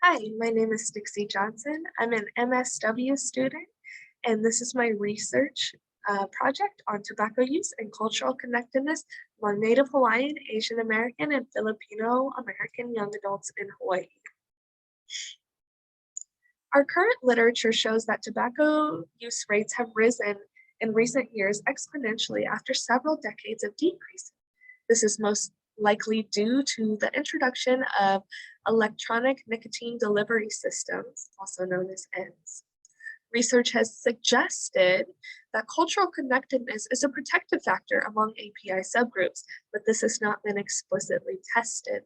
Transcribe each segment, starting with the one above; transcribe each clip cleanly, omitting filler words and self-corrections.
Hi, my name is Dixie Johnson. I'm an MSW student, and this is my research project on tobacco use and cultural connectedness among Native Hawaiian, Asian American, and Filipino American young adults in Hawaii. Our current literature shows that tobacco use rates have risen in recent years exponentially after several decades of decrease. This is most likely due to the introduction of electronic nicotine delivery systems, also known as ENDS. Research has suggested that cultural connectedness is a protective factor among API subgroups, but this has not been explicitly tested.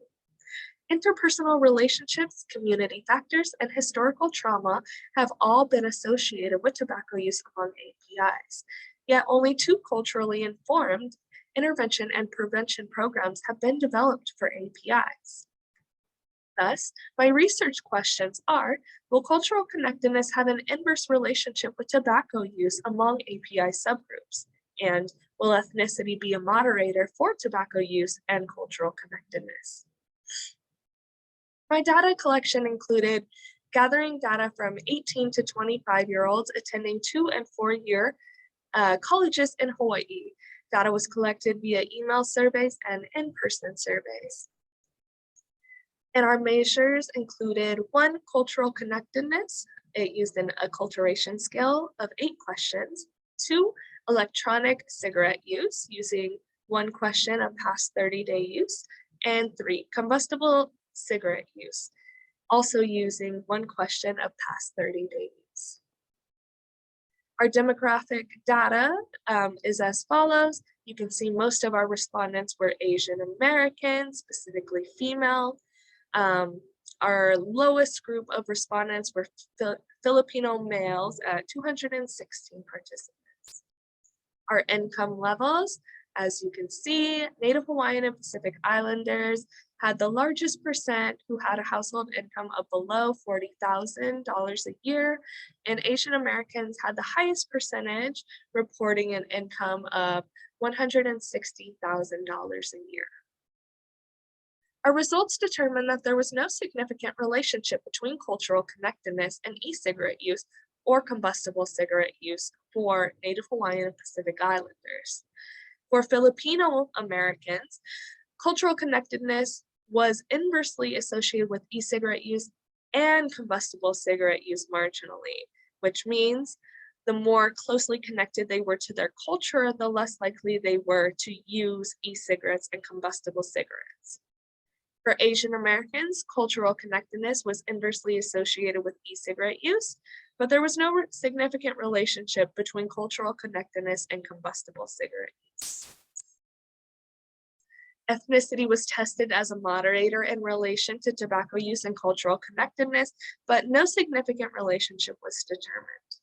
Interpersonal relationships, community factors, and historical trauma have all been associated with tobacco use among APIs, yet only two culturally informed intervention and prevention programs have been developed for APIs. Thus, my research questions are, will cultural connectedness have an inverse relationship with tobacco use among API subgroups? And will ethnicity be a moderator for tobacco use and cultural connectedness? My data collection included gathering data from 18 to 25-year-olds attending 2- and 4-year colleges in Hawaii. Data was collected via email surveys and in-person surveys. And our measures included 1, cultural connectedness. It used an acculturation scale of 8 questions. 2, electronic cigarette use, using 1 question of past 30-day use. And 3, combustible cigarette use, also using 1 question of past 30-day use. Our demographic data is as follows. You can see most of our respondents were Asian American, specifically female. Our lowest group of respondents were Filipino males at 216 participants. Our income levels, as you can see, Native Hawaiian and Pacific Islanders had the largest percent who had a household income of below $40,000 a year, and Asian Americans had the highest percentage, reporting an income of $160,000 a year. Our results determined that there was no significant relationship between cultural connectedness and e-cigarette use or combustible cigarette use for Native Hawaiian and Pacific Islanders. For Filipino Americans, cultural connectedness was inversely associated with e-cigarette use and combustible cigarette use marginally, which means the more closely connected they were to their culture, the less likely they were to use e-cigarettes and combustible cigarettes. For Asian Americans, cultural connectedness was inversely associated with e-cigarette use, but there was no significant relationship between cultural connectedness and combustible cigarette use. Ethnicity was tested as a moderator in relation to tobacco use and cultural connectedness, but no significant relationship was determined.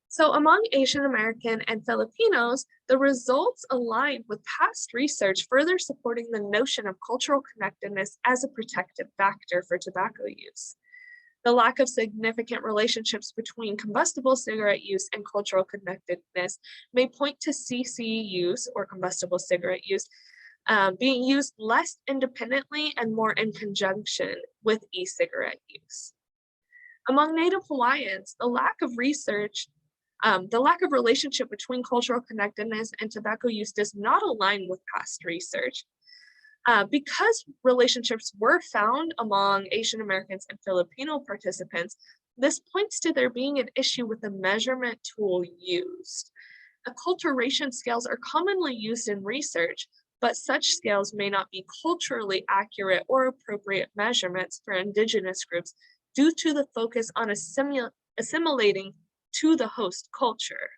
So among Asian American and Filipinos, the results aligned with past research further supporting the notion of cultural connectedness as a protective factor for tobacco use. The lack of significant relationships between combustible cigarette use and cultural connectedness may point to CC use, or combustible cigarette use, being used less independently and more in conjunction with e-cigarette use. Among Native Hawaiians, the lack of relationship between cultural connectedness and tobacco use does not align with past research. Because relationships were found among Asian Americans and Filipino participants, this points to there being an issue with the measurement tool used. Acculturation scales are commonly used in research, but such scales may not be culturally accurate or appropriate measurements for Indigenous groups due to the focus on assimilating to the host culture.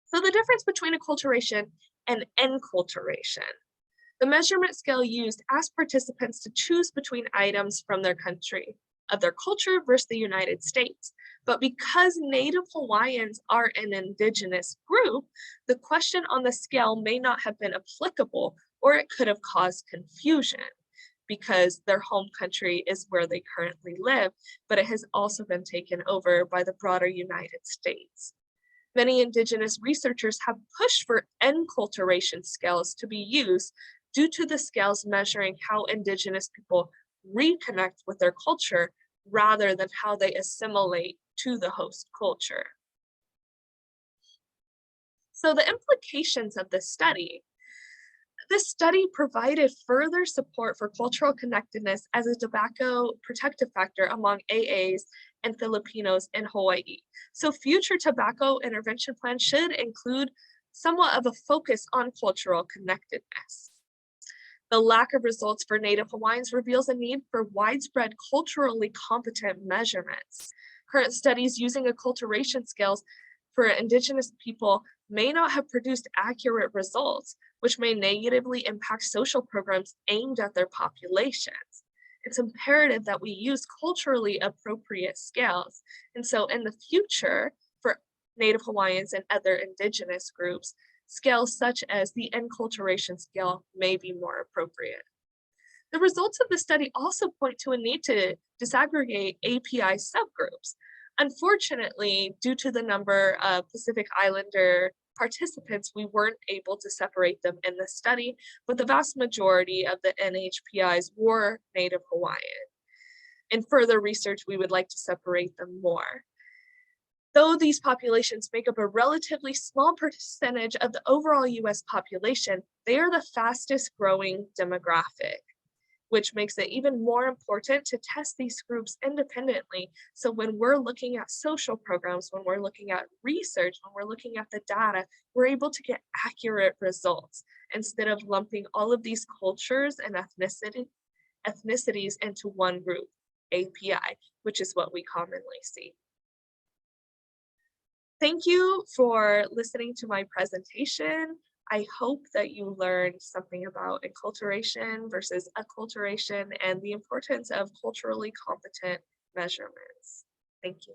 So the difference between acculturation and enculturation. The measurement scale used asked participants to choose between items from their country, of their culture versus the United States. But because Native Hawaiians are an Indigenous group, the question on the scale may not have been applicable, or it could have caused confusion because their home country is where they currently live, but it has also been taken over by the broader United States. Many Indigenous researchers have pushed for enculturation scales to be used due to the scales measuring how Indigenous people reconnect with their culture rather than how they assimilate to the host culture. So the implications of this study provided further support for cultural connectedness as a tobacco protective factor among AAs and Filipinos in Hawaii. So future tobacco intervention plans should include somewhat of a focus on cultural connectedness. The lack of results for Native Hawaiians reveals a need for widespread culturally competent measurements. Current studies using acculturation scales for Indigenous people may not have produced accurate results, which may negatively impact social programs aimed at their populations. It's imperative that we use culturally appropriate scales. And so in the future, for Native Hawaiians and other Indigenous groups, scales such as the enculturation scale may be more appropriate. The results of the study also point to a need to disaggregate API subgroups. Unfortunately, due to the number of Pacific Islander participants, we weren't able to separate them in the study, but the vast majority of the NHPIs were Native Hawaiian. In further research, we would like to separate them more. Though these populations make up a relatively small percentage of the overall US population, they are the fastest growing demographic, which makes it even more important to test these groups independently. So when we're looking at social programs, when we're looking at research, when we're looking at the data, we're able to get accurate results instead of lumping all of these cultures and ethnicities into one group, API, which is what we commonly see. Thank you for listening to my presentation. I hope that you learned something about enculturation versus acculturation and the importance of culturally competent measurements. Thank you.